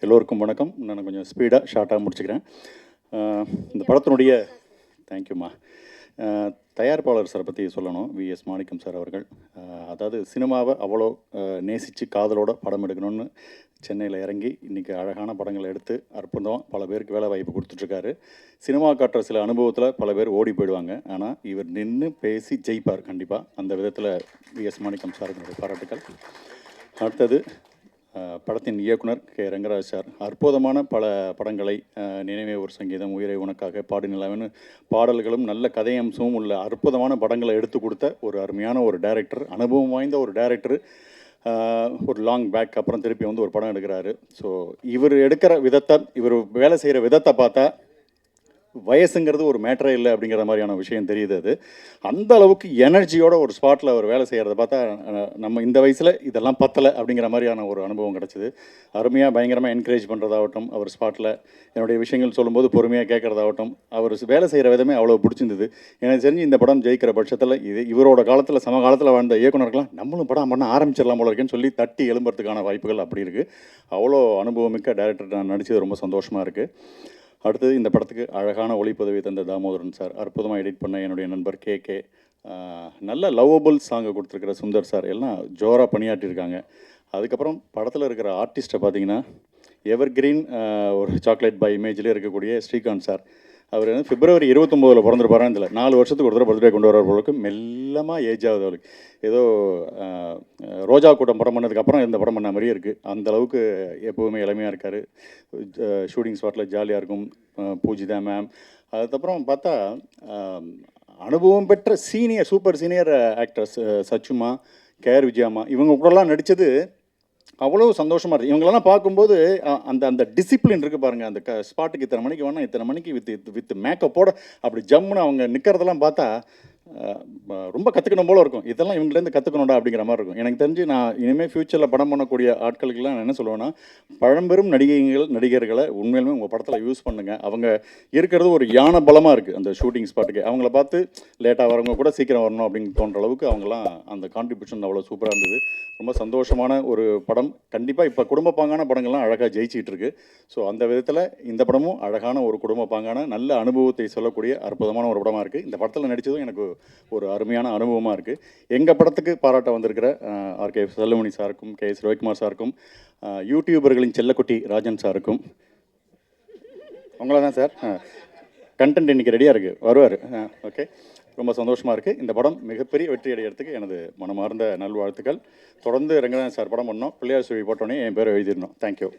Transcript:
எல்லோருக்கும் வணக்கம். நான் கொஞ்சம் ஸ்பீடாக ஷார்ட்டாக முடிச்சுக்கிறேன். இந்த படத்தினுடைய தேங்க்யூம்மா. தயாரிப்பாளர் சாரை பற்றி சொல்லணும். விஎஸ் மாணிக்கம் சார் அவர்கள். அதாவது சினிமாவை அவ்வளோ நேசித்து காதலோட படம் எடுக்கணும்னு சென்னையில் இறங்கி இன்றைக்கி அழகான படங்களை எடுத்து அற்புதம் பல பேருக்கு வேலை வாய்ப்பு கொடுத்துட்ருக்காரு. சினிமா காட்டுற சில அனுபவத்தில் பல பேர் ஓடி போயிடுவாங்க. ஆனால் இவர் நின்று பேசி ஜெயிப்பார் கண்டிப்பாக. அந்த விதத்தில் விஎஸ் மாணிக்கம் சாருக்கு பாராட்டுக்கள். அடுத்தது படத்தின் இயக்குனர் கே ரங்கராஜ் சார். அற்புதமான பல படங்களை நினைவே ஒரு சங்கீதம், உயிரை உனக்காக, பாடு நிலாவின்னு பாடல்களும் நல்ல கதையம்சமும் உள்ள அற்புதமான படங்களை எடுத்து கொடுத்த ஒரு அருமையான ஒரு டைரக்டர், அனுபவம் வாய்ந்த ஒரு டைரக்டர். ஒரு லாங் பேக் அப்புறம் திருப்பி வந்து ஒரு படம் எடுக்கிறாரு. ஸோ இவர் எடுக்கிற விதத்தை, இவர் வேலை செய்கிற விதத்தை பார்த்தா வயசுங்கிறது ஒரு மேட்டரே இல்லை அப்படிங்கிற மாதிரியான விஷயம் தெரியுது. அது அந்த அளவுக்கு எனர்ஜியோட ஒரு ஸ்பாட்டில் அவர் வேலை செய்கிறத பார்த்தா நம்ம இந்த வயசில் இதெல்லாம் பத்தலை அப்படிங்கிற மாதிரியான ஒரு அனுபவம் கிடச்சிது. அருமையாக பயங்கரமாக என்கரேஜ் பண்ணுறதாகட்டும், அவர் ஸ்பாட்டில் என்னுடைய விஷயங்கள் சொல்லும்போது பொறுமையாக கேட்குறதாகட்டும், அவர் வேலை செய்கிற விதமே அவ்வளோ பிடிச்சிருந்தது. எனக்கு தெரிஞ்சு இந்த படம் ஜெயிக்கிற பட்சத்தில் இவரோட காலத்தில் சமகாலத்தில் வாழ்ந்த இயக்குனர்கள்லாம் நம்மளும் படம் பண்ண ஆரம்பிச்சிடலாம் போல இருக்கேன்னு சொல்லி தட்டி எழும்புறதுக்கான வாய்ப்புகள் அப்படி இருக்குது. அவ்வளோ அனுபவமிக்க டைரக்டர் நான் நடித்தது ரொம்ப சந்தோஷமாக இருக்குது. அடுத்தது இந்த படத்துக்கு அழகான ஒளிப்பதவி தந்த தாமோதரன் சார், அற்புதமாக எடிட் பண்ண என்னுடைய நண்பர் கே, நல்ல லவ்வபிள் சாங்கை கொடுத்துருக்கிற சுந்தர் சார், எல்லாம் ஜோராக பணியாற்றியிருக்காங்க. அதுக்கப்புறம் படத்தில் இருக்கிற ஆர்டிஸ்ட்டை பார்த்தீங்கன்னா எவர் கிரீன் ஒரு சாக்லேட் பாய் இமேஜ்லேயே இருக்கக்கூடிய ஸ்ரீகாந்த் சார். அவர் வந்து February 29 பிறந்திருப்பாரான்னு தெரியல. 4 வருஷத்துக்கு ஒரு தடவை பர்த்டே கொண்டு வர பொழுது மெல்லமாக ஏஜ் ஆகுது அவளுக்கு. ஏதோ ரோஜா கூட்டம் படம் பண்ணதுக்கப்புறம் இந்த படம் பண்ண மாதிரியே இருக்குது. அந்தளவுக்கு எப்போவுமே இளமையாக இருக்கார். ஷூட்டிங் ஸ்பாட்டில் ஜாலியாக இருக்கும். பூஜிதா மேம். அதுக்கப்புறம் பார்த்தா அனுபவம் பெற்ற சூப்பர் சீனியர் ஆக்டர்ஸ் சச்சுமா, கேஆர் விஜயாமா, இவங்க கூடலாம் நடித்தது அவ்வளோ சந்தோஷமாக இருக்குது. இவங்களெல்லாம் பார்க்கும்போது அந்த டிசிப்ளின் இருக்குது பாருங்கள். அந்த ஸ்பாட்டுக்கு இத்தனை மணிக்கு வேணால் இத்தனை மணிக்கு வித் மேக்கப்போட அப்படி ஜம்முன்னு அவங்க நிற்கிறதெல்லாம் பார்த்தா ரொம்ப கற்றுக்கணும் போல இருக்கும். இதெல்லாம் இவங்கலேருந்து கற்றுக்கணும்டா அப்படிங்கிற மாதிரி இருக்கும். எனக்கு தெரிஞ்சு நான் இனிமேல் ஃப்யூச்சரில் படம் பண்ணக்கூடிய ஆட்களுக்கெல்லாம் நான் என்ன சொல்லுவேன்னா, பழம்பெரும் நடிகர்களை உண்மையிலுமே உங்கள் படத்தில் யூஸ் பண்ணுங்கள். அவங்க இருக்கிறது ஒரு யானை பலமாக இருக்குது அந்த ஷூட்டிங் ஸ்பாட்டுக்கு. அவங்கள பார்த்து லேட்டாக வரவங்க கூட சீக்கிரம் வரணும் அப்படின்னு தோன்ற அளவுக்கு அவங்களாம் அந்த கான்ட்ரிபியூஷன் அவ்வளோ சூப்பராக இருந்தது. ரொம்ப சந்தோஷமான ஒரு படம். கண்டிப்பாக இப்போ குடும்ப பாங்கான படங்கள்லாம் அழகாக ஜெயிச்சிட்டு இருக்கு. ஸோ அந்த விதத்தில் இந்த படமும் அழகான ஒரு குடும்ப பாங்கான நல்ல அனுபவத்தை சொல்லக்கூடிய அற்புதமான ஒரு படமாக இருக்குது. இந்த படத்தில் நடித்ததும் எனக்கு ஒரு அருமையான அனுபவமாக இருக்குது. எங்கள் படத்துக்கு பாராட்ட வந்திருக்கிற ஆர்கே செல்லுமணி சாருக்கும், KS ரவிக்குமார் சாருக்கும், யூடியூபர்களின் செல்லக்குட்டி ராஜன் சாருக்கும், உங்களை தான் சார் கண்டென்ட் இன்றைக்கி ரெடியாக இருக்குது, வருவார். ஓகே, ரொம்ப சந்தோஷமாக இருக்குது. இந்த படம் மிகப்பெரிய வெற்றி அடைகிறதுக்கு எனது மனமார்ந்த நல்வாழ்த்துக்கள். தொடர்ந்து ரங்கநாதன் சார் படம் பண்ணோம். பிள்ளையார் சுழி போட்டோன்னே என் பேரை எழுதிடணும். தேங்க்யூ.